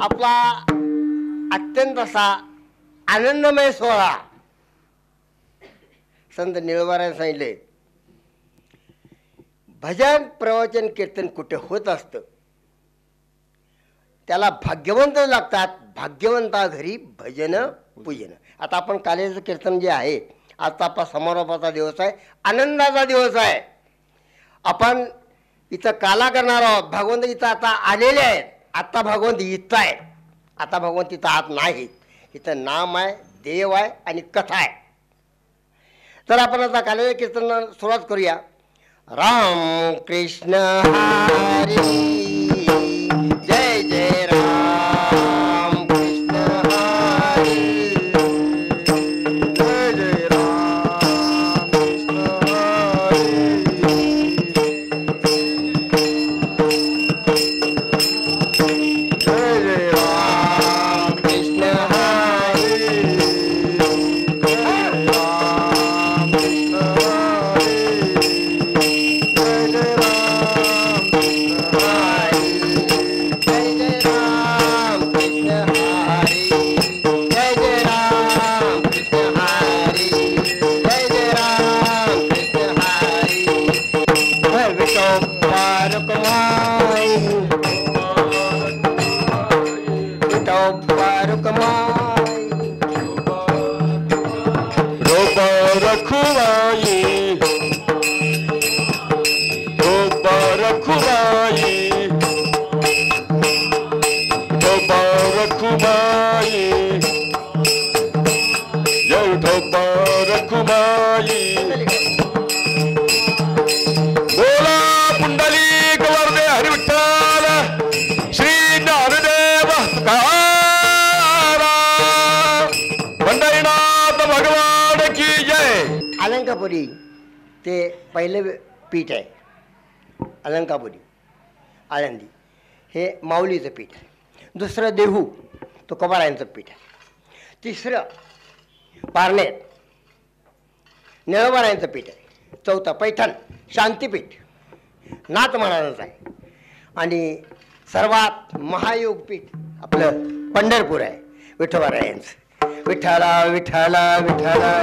आपला अत्यंत असा आनंदमय सोहळा संत निळोबाराने सांगितले, भजन प्रवचन कीर्तन कुठे होत असतं त्याला भाग्यवंत लागतात, भाग्यवंता घरी भजन पूजन. आता आपण कालेचं कीर्तन जे आहे, आता आपला समारोपाचा दिवस आहे, आनंदाचा दिवस आहे. आपण इथं काला करणार आहोत. भगवंत इथं आता आलेले आहेत. आता भगवंत इथं आहे. आता भगवंत इथं आत नाहीत. इथं नाम आहे, देव आहे आणि कथा आहे. तर आपण आता कालेच्या कीर्तनाला सुरुवात करूया. राम कृष्ण हरी जय जय राम कृष्ण हरी जय जय राम कृष्ण हरी जय जय राम कृष्ण हरी अलंकापुरी ते पहिलं पीठ आहे. अलंकापुरी आळंदी हे माऊलीचं पीठ आहे. दुसरं देहू तुकोबारायांचं पीठ आहे. तिसरं पारनेर निळोबारायांचं पीठ आहे. चौथं पैठण शांतीपीठ नाथ महाराजांचं आहे. आणि सर्वात महायोग पीठ आपलं पंढरपूर आहे विठोबारायांचं. विठ्ठला विठ्ठला विठ्ठला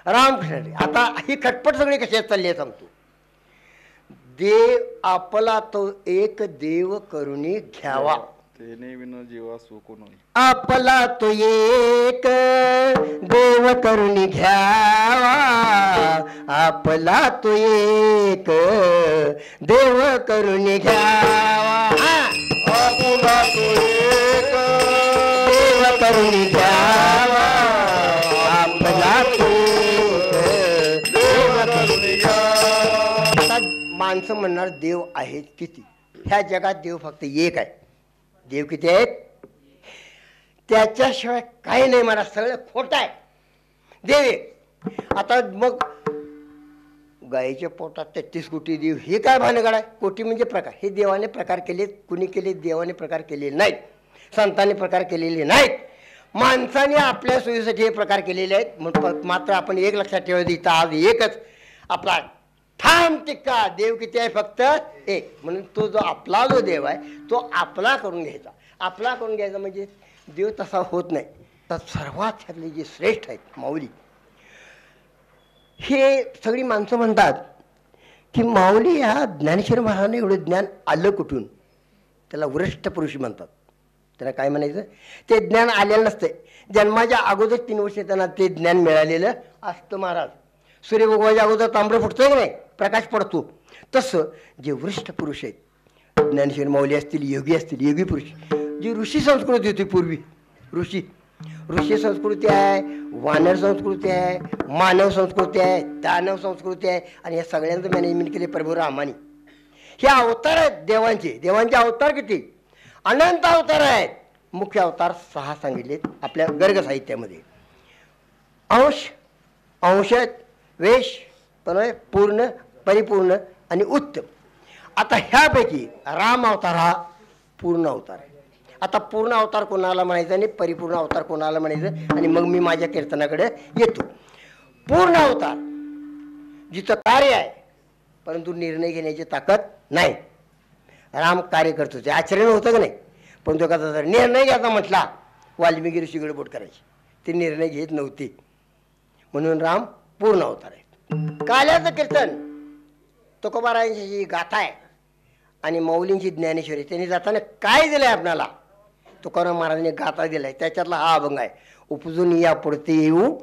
रामकृष्ण. आता ही खटपट सगळी कशी चालली आहे सांगतो. देव आपला तो एक देव करुणी घ्यावा, जीवा सुखून आपला तो एक देव करुणी घ्यावा, आपला तो एक देव करुणी घ्यावा, आपला तो एक देव करुणी घ्यावा, आपला तो एक देव करुणी घ्यावा. आता माणसं म्हणणार देव आहेत किती? ह्या जगात देव फक्त एक आहे. देव किती आहेत? त्याच्याशिवाय काही नाही. मला सगळं खोटं आहे. देव एक. आता मग गायीच्या पोटात 33 कोटी देव हे काय भानगड आहे? कोटी म्हणजे प्रकार. हे देवाने प्रकार केले. कुणी केले? देवाने प्रकार केलेले नाहीत, संतांनी प्रकार केलेले नाहीत, माणसाने आपल्या सोयीसाठी हे प्रकार केलेले आहेत. मात्र आपण एक लक्षात ठेवायचं, इथं आज एकच आपला ठाम टिक्का देव किती आहे? फक्त एक. म्हणून तो जो आपला जो देव आहे तो आपला करून घ्यायचा. आपला करून घ्यायचा म्हणजे देव तसा होत नाही. तर सर्वात ह्यातले जे श्रेष्ठ आहेत माऊली, हे सगळी माणसं म्हणतात की माऊली ह्या ज्ञानेश्वर महाराजांना एवढं ज्ञान आलं कुठून? त्याला वरिष्ठ पुरुषी म्हणतात. त्यांना काय म्हणायचं? ते ज्ञान आलेलं नसतं. जन्माच्या अगोदर 3 वर्ष त्यांना ते ज्ञान मिळालेलं असतं. महाराज सूर्य उगवायच्या अगोदर तांबडं फुटतोय की नाही, प्रकाश पडतो. तसं जे वरिष्ठ पुरुष आहेत, ज्ञानेश्वर माऊली असतील, योगी असतील, योगी पुरुष, जी ऋषी संस्कृती होती पूर्वी, ऋषी संस्कृती आहे, वानर संस्कृती आहे, मानव संस्कृती आहे, दानव संस्कृती आहे. आणि या सगळ्यांचं मॅनेजमेंट केले प्रभू रामानी. हे अवतार आहेत देवांचे. देवांचे अवतार किती? अनंत अवतार आहेत. मुख्य अवतार 6 सांगितलेत आपल्या गर्ग साहित्यामध्ये. अंश, अंशत, वेश, पूर्ण, परिपूर्ण आणि उत्तम. आता ह्यापैकी राम अवतार हा पूर्ण अवतार आहे. आता पूर्ण अवतार कोणाला म्हणायचं आणि परिपूर्ण अवतार कोणाला म्हणायचं, आणि मग मी माझ्या कीर्तनाकडे येतो. पूर्ण अवतार जिचं कार्य आहे परंतु निर्णय घेण्याची ताकद नाही. राम कार्य करत होते, आचरण होतं का नाही, पण तो कसा जर निर्णय घ्यायचा म्हटला वाल्मिकी ऋषी गडबड करायची, ते निर्णय घेत नव्हते. म्हणून राम पूर्ण अवतार आहे. काल्याचं कीर्तन तुकोबारायांची जी गाथा आहे आणि माऊलींची ज्ञानेश्वरी, त्यांनी जाताना काय दिलंय आपल्याला, तुकाराम महाराजांनी गाथा दिलाय, त्याच्यातला हा अभंग आहे. उपजून या पुढते येऊ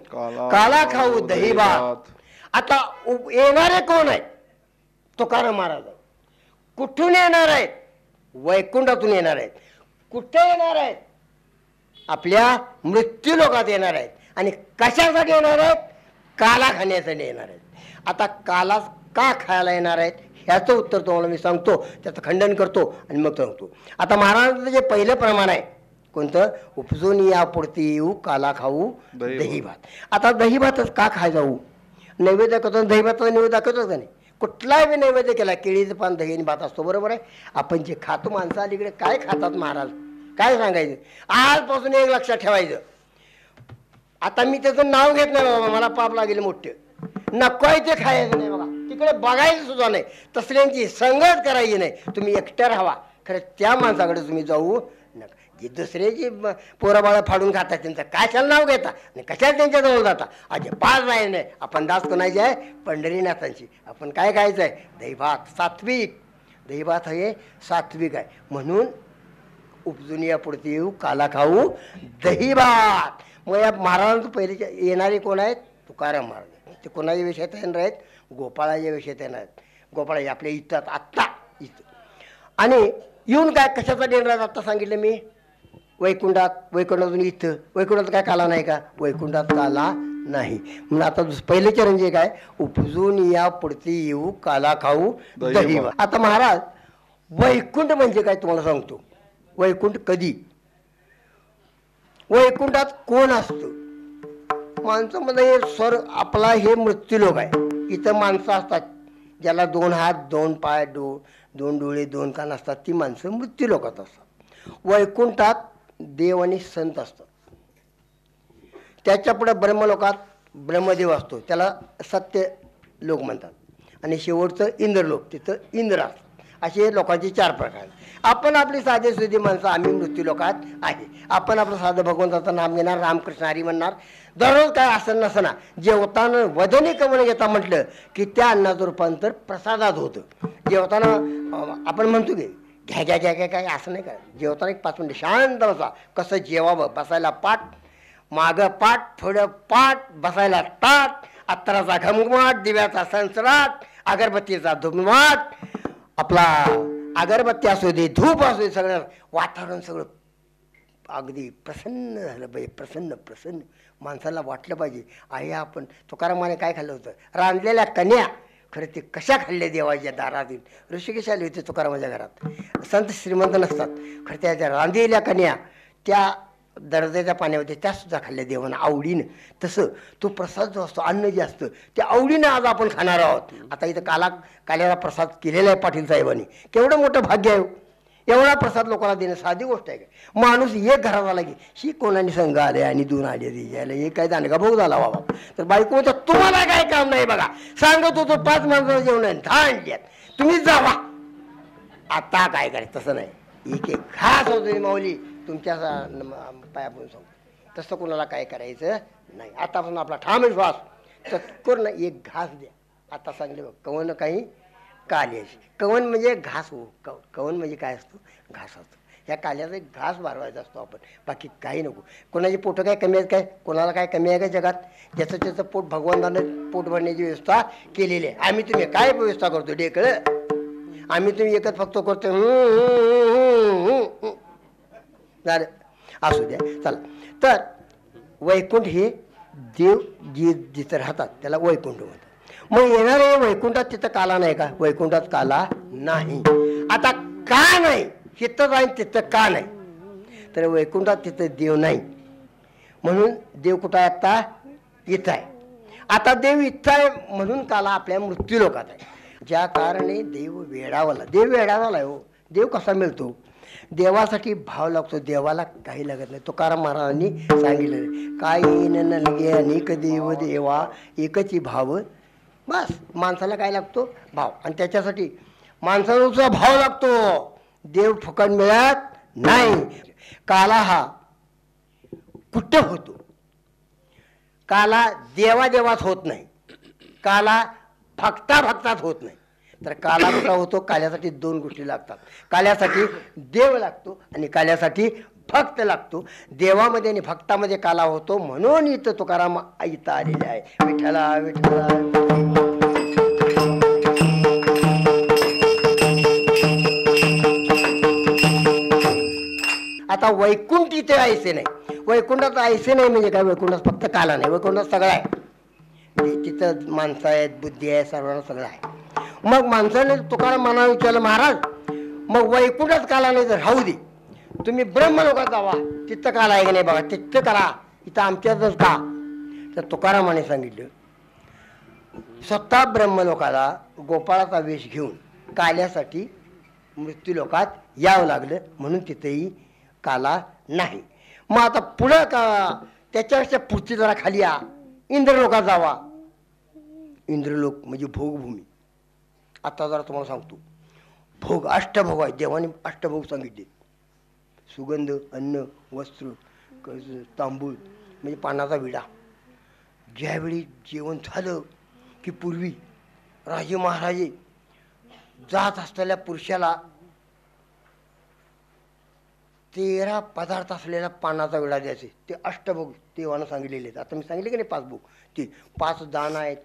काला खाऊ दही भात. आता येणारे कोण आहेत? तुकाराम महाराज. कुठून येणार आहेत? वैकुंठातून येणार आहेत. कुठे येणार आहेत? आपल्या मृत्यू लोकात येणार आहेत. आणि कशासाठी येणार आहेत? काला खाण्यासाठी येणार आहेत. आता काला का खायला येणार आहेत ह्याचं उत्तर तुम्हाला मी सांगतो, त्याचं खंडन करतो आणि मग सांगतो. आता महाराजांचं जे पहिलं प्रमाण आहे कोणतं? उपजून या पुढती येऊ काला खाऊ दही भात. आता दही भातच का खाय जाऊ? नैवेद्य करतो, दही भाताचा नैवेद्य दाखवतो का नाही? कुठलाही नैवेद्य केला, केळीचं पान दही आणि भात असतो, बरोबर आहे. आपण जे खातो, माणसं अलीकडे काय खातात महाराज, काय सांगायचं? आजपासून एक लक्षात ठेवायचं. आता मी त्याचं नाव घेत नाही बाबा, मला पाप लागेल मोठे, नको आहे ते खायचं नाही बघा, तिकडे बघायचं सुद्धा नाही, तसल्यांची संगत करायची नाही. तुम्ही एकट्या राहावा, खरं त्या माणसाकडे तुम्ही जाऊ नका. जे दुसऱ्याची पोराबाळा फाडून खातात त्यांचं कशाला नाव घेता आणि कशाला त्यांच्याजवळ जाता? अजिबात जायचं नाही. आपण दास कोणाची आहे? पंढरीनाथांची. आपण काय खायचं आहे? दहीभात, सात्विक. दहीभात हे सात्विक आहे. म्हणून उपजून या पुढती येऊ काला खाऊ दहीभात. मग या महाराजांचं पहिले येणारे कोण आहेत? तुकाराम महाराज. ते कोणाच्या विषयात येणार आहेत? गोपाळाच्या विषयात येणार आहेत. गोपाळा आपल्या इथं आत्ता इथं. आणि येऊन काय कशासाठी येणार आहेत? आत्ता सांगितलं मी, वैकुंठात. वैकुंठातून इथं. वैकुंठात काय काला नाही का? वैकुंठात काला नाही. म्हणून आता पहिलं चरण जे काय? उपजून या पुढती येऊ काला खाऊ दहीभात. आता महाराज वैकुंठ म्हणजे काय तुम्हाला सांगतो. वैकुंठ कधी? वैकुंठात कोण असतं? माणसामध्ये स्वर्ग आपला हे मृत्यूलोक आहे. इथं माणसं असतात ज्याला 2 हात 2 पाय 2 डोळे 2 कान असतात, ती माणसं मृत्यूलोकात असतात. वैकुंठात देव आणि संत असतात. त्याच्या पुढे ब्रह्मलोकात ब्रह्मदेव असतो, त्याला सत्य लोक म्हणतात. आणि शेवटचं इंद्रलोक, तिथं इंद्र असतात. असे लोकांचे 4 प्रकार. आपण आपली साधे सुधी माणसं, आम्ही मृत्यू लोकात आहे. आपण आपलं साधं भगवंताचं नाम घेणार, रामकृष्ण हरी म्हणणार. दररोज काय असं नसना, जेवताना वदनी कमळ घेता म्हटलं की त्या अन्नाचं रूपांतर प्रसादात होतं. जेवताना आपण म्हणतो की घ्या घ्या घ्या घ्या काय, असं नाही का. जेवताना एक 5 मिनिटं शांत बसा. कसं जेवावं? बसायला पाठ, मागं पाठ, पुढं पाठ, बसायला ताट, अत्तराचा घमघमाट, दिव्याचा संसराट, अगरबत्तीचा धुमवाट, आपला अगरबत्ती असू दे, धूप असू दे, सगळं वातावरण सगळं अगदी प्रसन्न झालं पाहिजे. प्रसन्न प्रसन्न माणसाला वाटलं पाहिजे आहे. आपण तुकारामाने काय खाल्लं होतं? रांधलेल्या कन्या. खरं ते कशा खाल्ल्या देवाच्या दारातील? ऋषिकेश आले होते तुकारामाच्या घरात. संत श्रीमंत नसतात, खरं त्या रांधलेल्या कन्या त्या दर्जाच्या पाण्यामध्ये त्यासुद्धा खाल्ल्या देवानं आवडीनं. तसं तो प्रसाद जो असतो, अन्न जे असतं, ते आवडीनं आज आपण खाणार आहोत. आता इथं काल्याला प्रसाद केलेला आहे पाटील साहेबांनी. केवढं मोठं भाग्य आहे. एवढा प्रसाद लोकांना देणं साधी गोष्ट आहे का? माणूस एक घरात आला की ही कोणाने संघ आले आणि 2 आले द्यायला, हे काय दांडगा भोग झाला बाबा. तर बायको म्हणतो तुम्हाला काय काम नाही बघा, सांगत होतो 5 माणसाला जेवण 10 आणल्यात, तुम्हीच जावा. आता काय करायचं? तसं नाही. एक घास होतो माऊली तुमच्या पायापून सांगतो, तसं कोणाला काय करायचं नाही. आतापासून आपला ठाम विश्वास चतकुर ना एक घास द्या. आता सांगले बघ, कवन काही काल्याची. कवन म्हणजे घास हो. कवन म्हणजे काय असतो? घास असतो. ह्या काल्याचा एक घास भरवायचा असतो आपण, बाकी काही नको. कोणाची पोटं काय कमी आहेत काय? कोणाला काय कमी आहे का जगात? ज्याचं त्याचं पोट भगवंतानं पोट भरण्याची व्यवस्था केलेली आहे. आम्ही तुम्ही काय व्यवस्था करतो? ढेकळं. आम्ही तुम्ही एकच फक्त करतो झालं. असू द्या, चला. तर वैकुंठ हे देव जिथं राहतात त्याला वैकुंठ म्हणतात. मग येणारे वैकुंठात तिथं काला नाही का? वैकुंठात काला नाही. आता का नाही? तिथं जाईन तिथं का नाही? तर वैकुंठात तिथं देव नाही. म्हणून देव कुठं आहे? आता इथं आहे. आता देव इथं आहे म्हणून काला आपल्या मृत्यू लोकात आहे. ज्या कारणे देव वेडावाला. देव वेडावाला आहे हो. देव कसा मिळतो? देवासाठी भाव लागतो. देवाला काही लागत नाही. तुकाराम महाराजांनी सांगितलं, काही न लगे अनेक देव देवा एकची भाव बस माणसाला काय लागतो? भाव. आणि त्याच्यासाठी माणसाचा भाव लागतो. देव फुकट मिळत नाही. काला हा कुठं होतो? काला देवादेवात होत नाही, काला भक्तात होत नाही. तर काला कुठं होतो? काल्यासाठी दोन गोष्टी लागतात. काल्यासाठी देव लागतो आणि काल्यासाठी भक्त लागतो. देवामध्ये आणि भक्तामध्ये काला होतो. म्हणून इथं तुकाराम इथं आलेले आहे. विठ्ठला विठ्ठला. आता वैकुंठ इथे आयसे नाही. वैकुंठात आयसे नाही म्हणजे काय? वैकुंठात फक्त काला नाही, वैकुंठात सगळं आहे. तिथं माणसं आहेत, बुद्धी आहे, सर्वांना सगळं आहे. मग माणसाने तुकाराम मना विचारलं, महाराज मग वैकुंठात काला नाही तर राहू दे, तुम्ही ब्रह्मलोकात जावा, तिथं काला आहे की नाही बघा, तिथं करा, इथं आमच्यातच का? तर तुकारामाने सांगितलं, स्वतः ब्रह्मलोकाला गोपाळाचा वेश घेऊन काल्यासाठी मृत्यूलोकात यावं लागलं, म्हणून तिथेही काला नाही. मग आता पुढं का त्याच्यापेक्षा पुढची जरा खाली या, इंद्रलोकात जावा. इंद्रलोक म्हणजे भोगभूमी. आता जरा तुम्हाला सांगतो, भोग अष्टभोग आहे. देवाने अष्टभोग सांगितले. सुगंध, अन्न, वस्त्र, तांबूळ म्हणजे पानाचा विडा. ज्यावेळी जेवण झालं की पूर्वी राजे महाराजे जात असलेल्या पुरुषाला 13 पदार्थ असलेला पानाचा विडा द्यायचे. ते अष्टभोग देवानं सांगितलेले आहेत. आता मी सांगितले की नाही 5 भोग, ते 5 दान आहेत,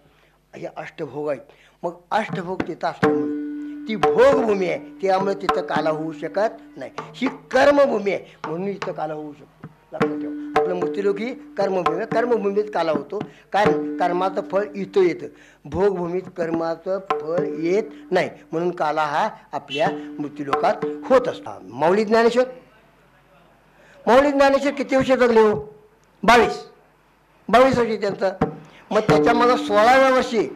हे अष्टभोग आहेत. मग अष्टभोग तिथं असल्यामुळे ती भोगभूमी आहे, त्यामुळे तिथं काला होऊ शकत नाही. ही कर्मभूमी आहे, म्हणून इथं काला होऊ शकतो. लक्षात ठेवा, आपलं मृत्यूलोक ही कर्मभूमी आहे. कर्मभूमीत काला होतो, कारण कर्माचं फळ इथं येतं. भोगभूमीत कर्माचं फळ येत नाही, म्हणून काला हा आपल्या मृत्यूलोकात होत असतो. माऊली ज्ञानेश्वर किती वर्ष जगले हो? 22 वर्षी त्यांचं. मग त्याच्या मला 16व्या वर्षी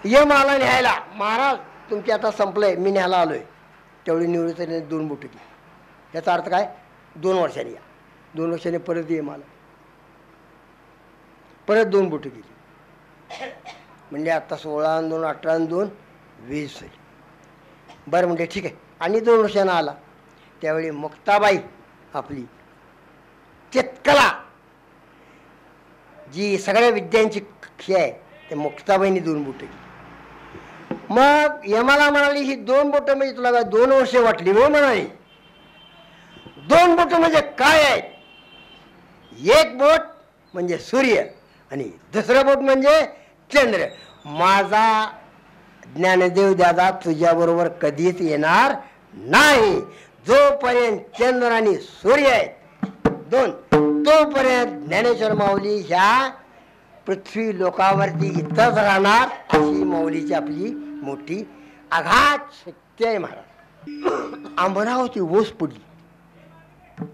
यम आला न्यायला, महाराज तुमची आता संपलंय, मी न्यायला आलोय. तेवढी निवृत्तीने 2 बोटं केली. याचा अर्थ काय? 2 वर्षांनी या. 2 वर्षांनी परत ये मला, परत 2 बोटं केली. म्हणजे आता 16 आणि 2 18 आणि 2 20 झाली. बरं म्हणजे ठीक आहे. आणि 2 वर्षांना आला. त्यावेळी मुक्ताबाई आपली चितकला जी सगळ्या विद्यांची हे आहे, ते मुक्ताबाईंनी 2 बोटं केली. मग यमाला म्हणाली, ही 2 बोटं म्हणजे तुला काय 2 वर्ष वाटली हो? म्हणाली 2 बोटं म्हणजे काय आहे? एक बोट म्हणजे सूर्य आणि दुसरं बोट म्हणजे चंद्र. माझा ज्ञानदेव दादा तुझ्याबरोबर कधीच येणार नाही. जोपर्यंत चंद्र आणि सूर्य आहेत 2, तोपर्यंत ज्ञानेश्वर माऊली ह्या पृथ्वी लोकावरती इथंच राहणार. अशी माऊलीची आपली मोठी आघात शक्ती आहे महाराज. अमरावती ओस पडली.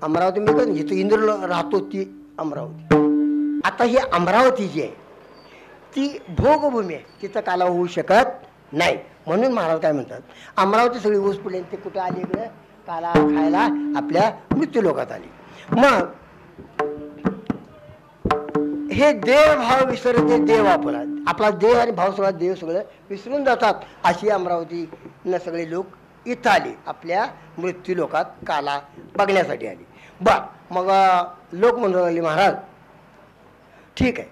अमरावती मी कधी जिथं इंद्र राहतो ती अमरावती. आता ही अमरावती जी आहे ती भोगभूमी आहे, तिथं काला होऊ शकत नाही. म्हणून महाराज काय म्हणतात, अमरावती सगळी ओस पडली. ते कुठे आली? इकडे काला खायला आपल्या मृत्यूलोकात आली. मग हे देव भाव विसरते, देव आपला देव आणि भाव सगळा देव सगळं विसरून जातात. अशी अमरावती न सगळे लोक इथं आले, आपल्या मृत्यूलोकात काला बघण्यासाठी आली. मग लोक म्हणू लागले, महाराज ठीक आहे,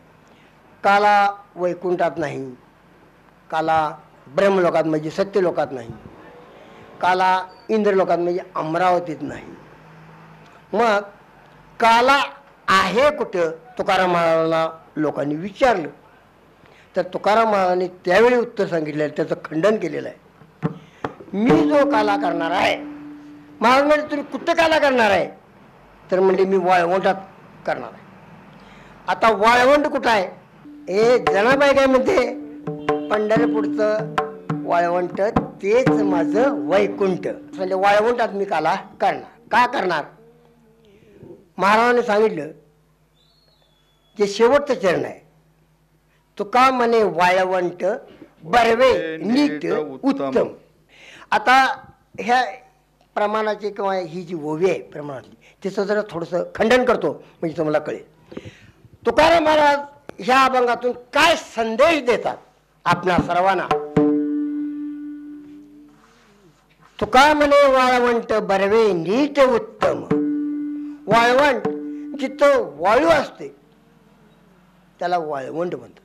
काला वैकुंठात नाही, काला ब्रह्मलोकात म्हणजे सत्यलोकात नाही, काला इंद्रलोकात म्हणजे अमरावतीत नाही. मग काला आहे कुठं? तुकाराम महाराजांना लोकांनी विचारलं. तर तुकाराम महाराजांनी त्यावेळी उत्तर सांगितलेलं, त्याचं खंडन केलेलं आहे. मी जो काला करणार आहे, महाराज म्हणजे तुम्ही कुठं काला करणार आहे? तर म्हणजे मी वाळवंटात करणार आहे. आता वाळवंट कुठं आहे? हे जनाबाई काय म्हणते, पंढरपूरचं वाळवंट तेच माझं वैकुंठ. म्हणजे वाळवंटात मी काला करणार. का करणार? महाराजांनी सांगितलं, जे शेवटचं चरण आहे, तुका म्हणे वाळवंट बरवे नीट उत्तम. आता ह्या प्रमाणाची किंवा ही जी ओवी आहे प्रमाणातली, तिचं जरा थोडंसं खंडन करतो म्हणजे तुम्हाला कळेल. तुकाराम महाराज ह्या अभंगातून काय संदेश देतात आपणा सर्वांना. तुका म्हणे वाळवंट बरवे नीट उत्तम. वाळवंट जिथं वाळू असते त्याला वाळवंट म्हणतात.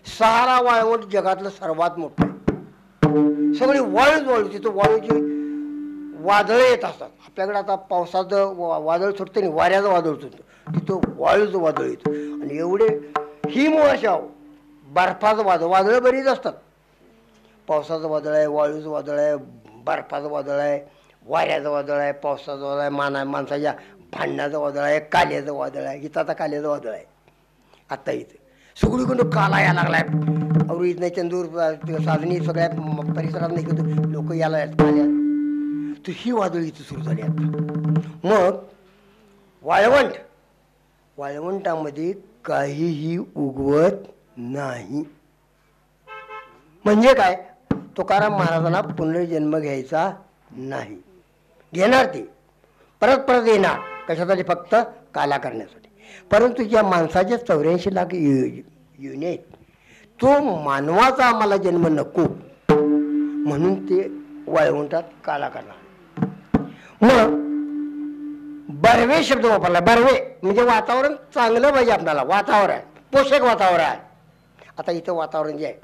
सहारा वाळवंट जगातलं सर्वात मोठं आहे. सगळी वाळूच वाळू. तिथं वाळूची वादळं येत असतात. आपल्याकडे आता पावसाचं वादळ सुटतं नाही, वाऱ्याचं वादळ सुटतं, तिथं वाळूचं वादळ येतं. आणि एवढे हिमवर्षाव बर्फाचं वादळ. वादळं बरीच असतात. पावसाचं वादळ आहे, वाळूचं वादळ आहे, बर्फाचं वादळ आहे, वाऱ्याचं वादळ आहे, पावसाचं वादळ आहे, माणसाच्या भांडणाचं वादळ आहे, काल्याचं वादळ आहे. इथं आता काल्याचं वादळ आहे. आत्ता इथं सगळीकडून काला यायला लागलाय. अवरू इथं चंदूर साधनी सगळ्या परिसरात नाही लोक यायला काल्या. तर ही वादळ इथं सुरू झाली आता. मग वाळवंटामध्ये काहीही उगवत नाही. म्हणजे काय, तुकाराम महाराजांना पुनर्जन्म घ्यायचा नाही. घेणार ते परत परत येणार. कशासाठी? फक्त काला करण्यासाठी. परंतु ज्या माणसाच्या 84 लाख योनी आहेत, तो मानवाचा आम्हाला जन्म नको म्हणून ते वाळवंटात काला करणार. मग बरवे शब्द वापरला. बरवे म्हणजे वातावरण चांगलं पाहिजे आपल्याला. वातावरण पोषक वातावरण आहे. आता इथं वातावरण जे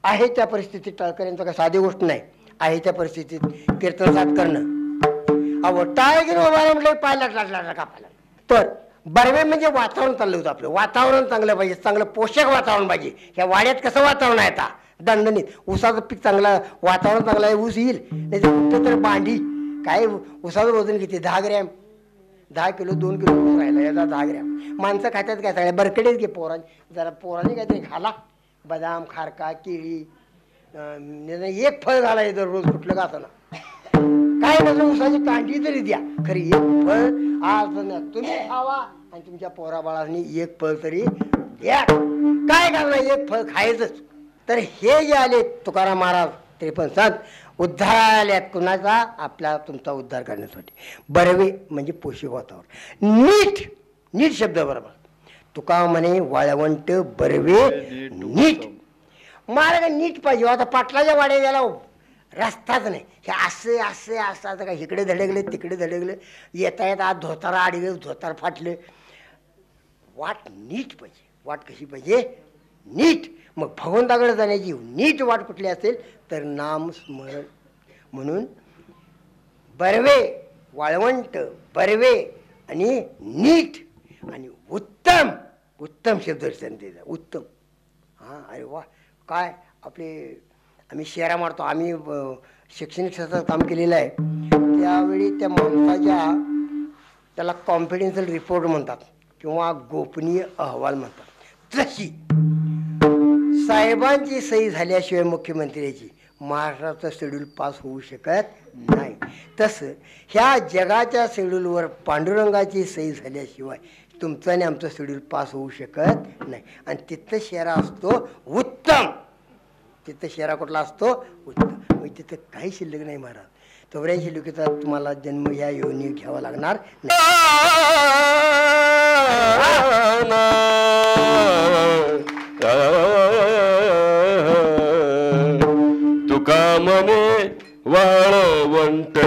आहे त्या परिस्थितीत टाळकऱ्यांचं काय साधी गोष्ट नाही. आहे त्या परिस्थितीत कीर्तनसाद करणं अहो टाळ घेऊन उभारा म्हटलं पायला कापायला. तर बरवे म्हणजे वातावरण चाललं होतं आपलं. वातावरण चांगलं पाहिजे, चांगलं पोषक वातावरण पाहिजे. ह्या वाड्यात कसं वातावरण आहे आता दणदणीत. ऊसाचं पीक चांगलं, वातावरण चांगलं आहे, ऊस येईल. नाही कुठं तर भांडी काय ऊसाचं वजन किती? 10 ग्रॅम. 10 किलो 2 किलो ऊस राहिला, याचा 10 ग्रॅम. माणसं खात्यात काय सगळ्या बरकडेच घे. जरा पोरांनी काहीतरी घाला. बदाम, खारका, केळी, एक फळ घालायचं दररोज कुठलं का असं. काय नसलं ऊसाची कांडी तरी द्या, खरी एक फळ आज तुम्ही खावा आणि तुमच्या पोराबाळांनी एक फळ तरी द्या. काय करणार, एक फळ खायचंच. तर हे जे आले तुकाराम महाराज 53 संत उद्धार आल्यात. कुणाचा? आपला तुमचा उद्धार करण्यासाठी. बरवे म्हणजे पोषक वातावरण. नीट शब्द बरोबर. तुका म्हणे वाळवंट बरवे नीट. मार्ग नीट पाहिजे. आता पाटलाच्या वाड्या याला रस्ताच नाही. हे असं आता काय इकडे धडकले तिकडे धडकले, येता येता आज धोतारा आडले, धोतार फाटले. वाट नीट पाहिजे. वाट कशी पाहिजे? नीट. मग भगवंताकडे जाण्याची नीट वाट कुठली असेल तर नाम स्मरण. म्हणून बरवे, वाळवंट, बरवे आणि नीट आणि उत्तम. उत्तम शब्द त्याचा उत्तम. हां, अरे वा. काय आपले आम्ही शेरा मारतो. आम्ही शैक्षणिक क्षेत्रात काम केलेलं आहे. त्यावेळी त्या माणसाच्या त्याला कॉन्फिडेन्शियल रिपोर्ट म्हणतात किंवा गोपनीय अहवाल म्हणतात. तशी साहेबांची सही झाल्याशिवाय मुख्यमंत्र्याची महाराष्ट्राचं शेड्यूल पास होऊ शकत नाही. तसं ह्या जगाच्या शेड्यूलवर पांडुरंगाची सही झाल्याशिवाय तुमचं आणि आमचं शेड्यूल पास होऊ शकत नाही. आणि तिथं शेरा असतो उत्तम. तिथं शेरा कुठला असतो? उत्तम. मग तिथं काही शिल्लक नाही महाराज. 84 लोकीचा तुम्हाला जन्म ह्या योनी घ्यावा लागणार तुका म्हणे वाळवंट.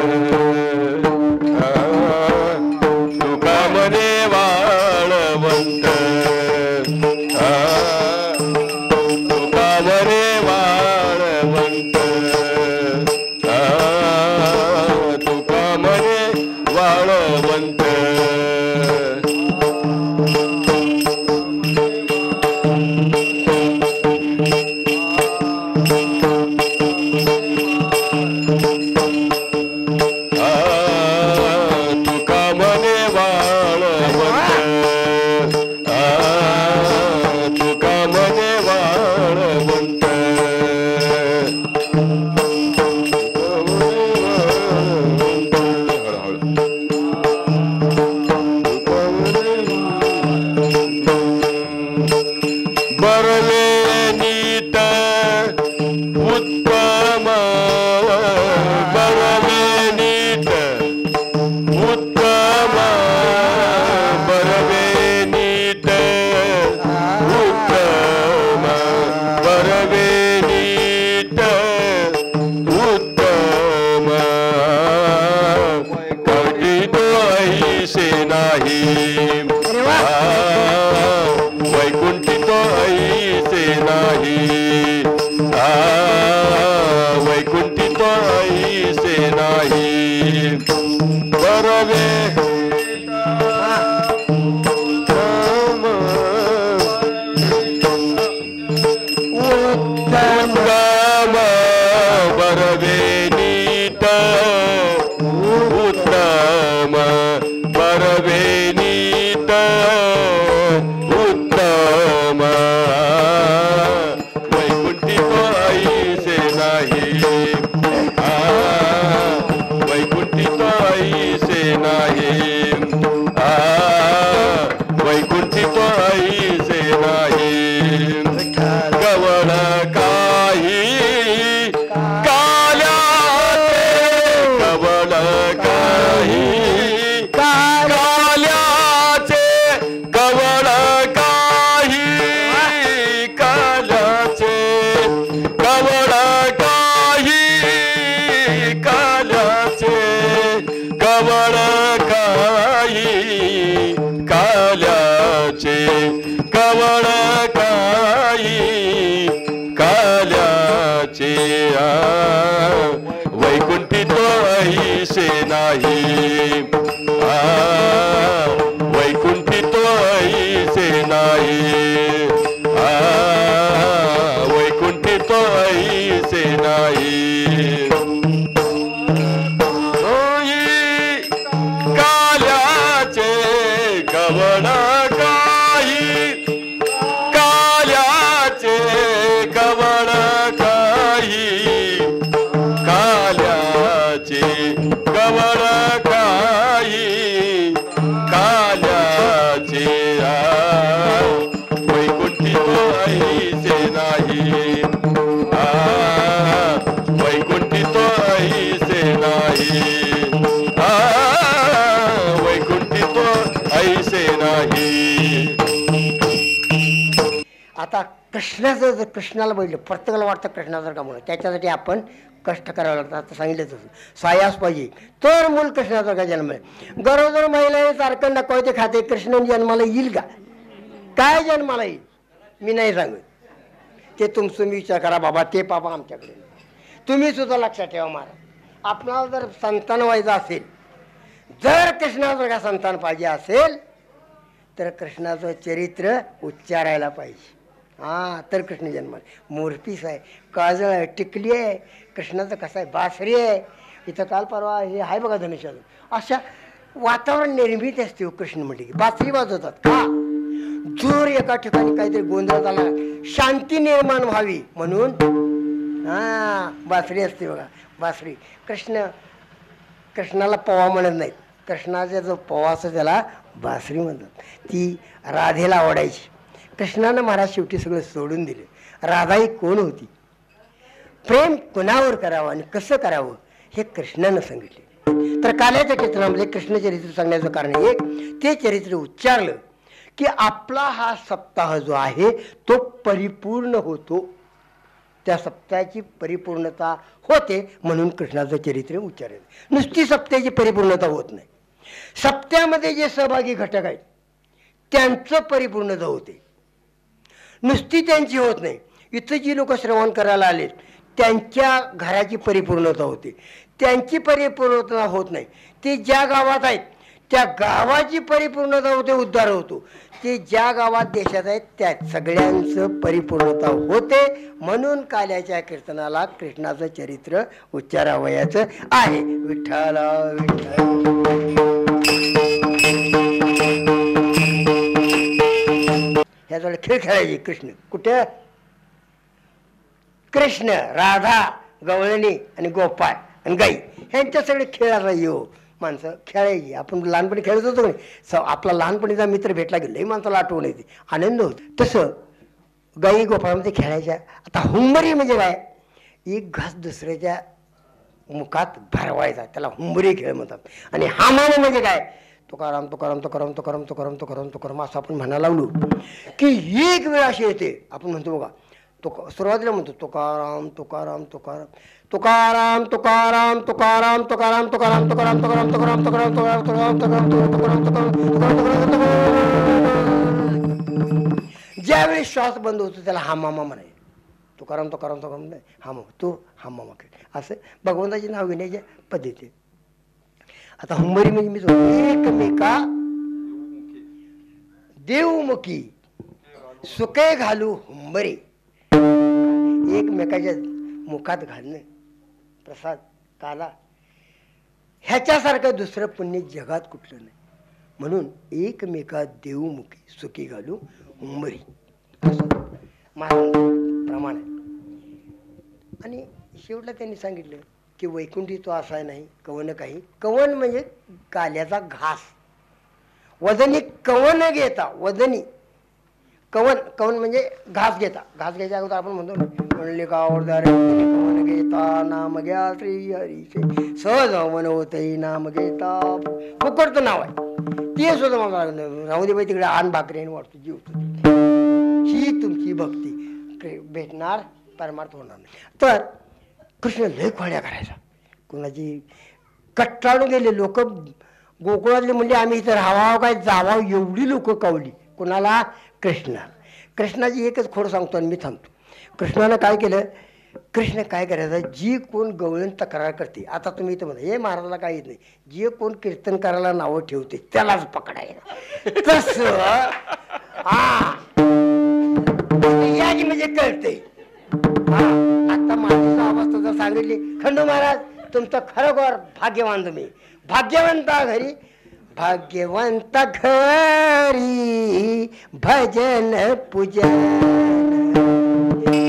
तुका म्हणे वाळवंट. तुका म्हणे वाळवंट. तुका म्हणे वाळवंट. नाही वैकुंठी तो ऐसे नाही वैकुंठी तो ऐसे नाही कवळ काही काल्याचे कवळ काही काल्याचे कवळ काही काल्याचे कवळ काही काल्याचे कवळ काही काल्याचे कवळ काही काल्याचे वैकुंठी तो ऐसे नाही वैकुंठी तो ऐसे नाही वैकुंठी तो ऐसे नाही होई काल्याचे कवळ काही काल्याचे कवळ काही काल्याचे कवळ काही काल्याचे वैकुंठी तो ऐसे नाही वैकुंठी तो ऐसे नाही वैकुंठी तो ऐसे नाही. आता कृष्णाचं जर कृष्णाला बघितलं प्रत्येकाला वाटतं कृष्णासारखा म्हणून त्याच्यासाठी आपण कष्ट करावं लागतं. आता सांगितलं तसं सायास पाहिजे तर मूल कृष्णासारखा जन्म आहे. गरोदर महिला तारकंड कोयते खाते कृष्ण जन्माला येईल का? काय जन्माला येईल मी नाही सांगत. ते तुमचं मी विचार करा बाबा. ते पापा आमच्याकडे तुम्ही सुद्धा लक्षात ठेवा महाराज. आपणाला जर संतान व्हायचं असेल जर कृष्णासारखा संतान पाहिजे असेल तर कृष्णाचं चरित्र उच्चारायला पाहिजे. हां तर कृष्ण जन्म मोरपीस आहे काजळ आहे टिकली आहे. कृष्णाचं कसं आहे बासरी आहे. इथं काल परवा हे आहे बघा धनुष्याचं. अशा वातावरण निर्मिती असते कृष्ण म्हटले की बासरी वाजवतात का जोर एका ठिकाणी काहीतरी गोंधळ झाला शांती निर्माण व्हावी म्हणून हां बासरी असते बघा बासरी. कृष्णाला पवा म्हणत नाहीत. कृष्णाचा जो पवा असतो त्याला बासरी म्हणतात. ती राधेला आवडायची. कृष्णानं महाराज शेवटी सगळं सोडून दिलं. राधा ही कोण होती प्रेम कुणावर करावं आणि कसं करावं हे कृष्णानं सांगितले. तर काल्याच्या चित्रणामध्ये कृष्ण चरित्र सांगण्याचं कारण एक ते चरित्र उच्चारलं की आपला हा सप्ताह जो आहे तो परिपूर्ण होतो. त्या सप्ताहाची परिपूर्णता होते म्हणून कृष्णाचं चरित्र उच्चारलं. नुसती सप्त्याची परिपूर्णता होत नाही. सप्त्यामध्ये जे सहभागी घटक आहेत त्यांचं परिपूर्णता होते. नुसती त्यांची होत नाही. इथं जी लोक श्रवण करायला आलेत त्यांच्या घराची परिपूर्णता होते. त्यांची परिपूर्णता होत नाही. ते ज्या गावात आहेत त्या गावाची परिपूर्णता होते उद्धार होतो. ते ज्या गावात देशात आहेत त्या सगळ्यांचं परिपूर्णता होते म्हणून काल्याच्या कीर्तनाला कृष्णाचं चरित्र उच्चारावयाचं आहे. विठ्ठल विठ्ठल ह्याजवळ खेळ खेळायचे. कृष्ण कुठे कृष्ण राधा गवळणी आणि गोपाळ आणि गाई ह्यांच्या सगळे खेळायला येऊ माणसं खेळायची. आपण लहानपणी खेळत होतो नाही. आपला लहानपणीचा मित्र भेटला की लई माणसाला आठवण येते आनंद होतो. तसं गाई गोपाळामध्ये खेळायच्या. आता हुंबरी म्हणजे काय एक घास दुसऱ्याच्या मुखात भरवायचा त्याला हुंबरी खेळ म्हणतात. आणि हामाने म्हणजे काय तुकाराम तुकाराम तुकाराम तुकाराम तुकाराम तुकाराम तुकाराम असं आपण म्हणायला लावलो की एक वेळ अशी येते आपण म्हणतो बघा सुरुवातीला म्हणतो तुकाराम तुकाराम तुकाराम तुकाराम तुकाराम तुकाराम तुकाराम तुकाराम तुकाराम तुकाराम तुकाराम तुकाराम तुकाराम तुकाराम तुकाराम तुकाराम तुकाराम तुकाराम. ज्यावेळी श्वास बंद होतो त्याला हामामा म्हणायचं. तुकाराम तुकाराम तुकाराम हामा तो हामामा खेळ असं भगवंताची नाव घेण्याच्या पद्धती. आता हुंबरी म्हणजे मी एकमेका देवमुखी सुके घालू हुंबरी. एकमेकाच्या मुखात घालणं प्रसाद काला ह्याच्यासारखं दुसरं पुण्य जगात कुठलं नाही. म्हणून एकमेका देवमुखी सुखी घालू हुंबरी असं महाराज प्रमाण आहे. आणि शेवटला त्यांनी सांगितलं की वैकुंठी तो असा नाही कवन काही. कवन म्हणजे काल्याचा घास. वदनी कवन घेता. वदनी कवन. कवन म्हणजे घास घेता. घास घ्यायच्या अगोदर आपण म्हणतो म्हणले गावदार कवन घेता नाम घ्या श्री हरीचे सहज मनवतही नाम घेता. फुकटचं नाव आहे ते सुद्धा मला राहू दे बाई तिकडे आण भाकरी वाटतो जीव. ही तुमची भक्ती भेटणार परमार्थ होणार नाही. तर कृष्ण लय खोड्या करायचा. कोणाची कट्टाळून गेले लोक गोकुळातले म्हणजे आम्ही इथं राहावं काय जावावं एवढी लोक कवली. कोणाला? कृष्णाला. कृष्णाची एकच खोड सांगतो आणि मी थांबतो. कृष्णानं काय केलं? कृष्ण काय करायचं? जी कोण गवळण तक्रार करते, आता तुम्ही इथं म्हणा हे महाराजाला काही येत नाही, जे कोण कीर्तन करायला नावं ठेवते त्यालाच पकडायला. तस याची म्हणजे कळतंय. आता माझी अवस्था जर सांगितली खंडू महाराज तुमचं खरोखर भाग्यवान तुम्ही. भाग्यवंता घरी भाग्यवंत घरी भजन पूजन.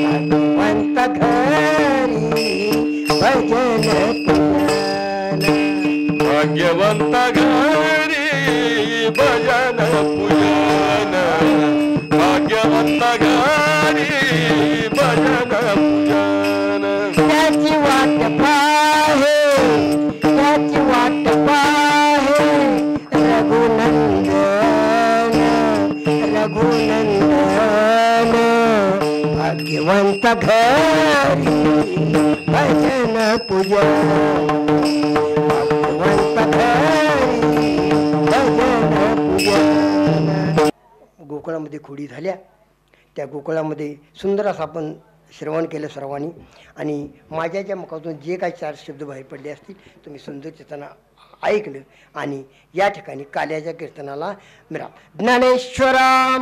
भाग्यवंत घरी भजन पूजन. भाग्यवंत घरी भजन पूजन. भाग्यवंत घरी भजन पूजन. त्याची वाट पाहे त्याची वाट पाहे रघुनंदन रघुनंदन. भाग्यवंत घरी भजन पूजन. भाग्यवंत घरी भजन पूजन. गोकुळामध्ये खोडी झाल्या. त्या गोकुळामध्ये सुंदर असं आपण श्रवण केलं सर्वांनी. आणि माझ्या मुखातून जे काही 4 शब्द बाहेर पडले असतील तुम्ही सुंदर चिताना ऐकलं. आणि या ठिकाणी काल्याच्या कीर्तनाला मिळा. ज्ञानेश्वरा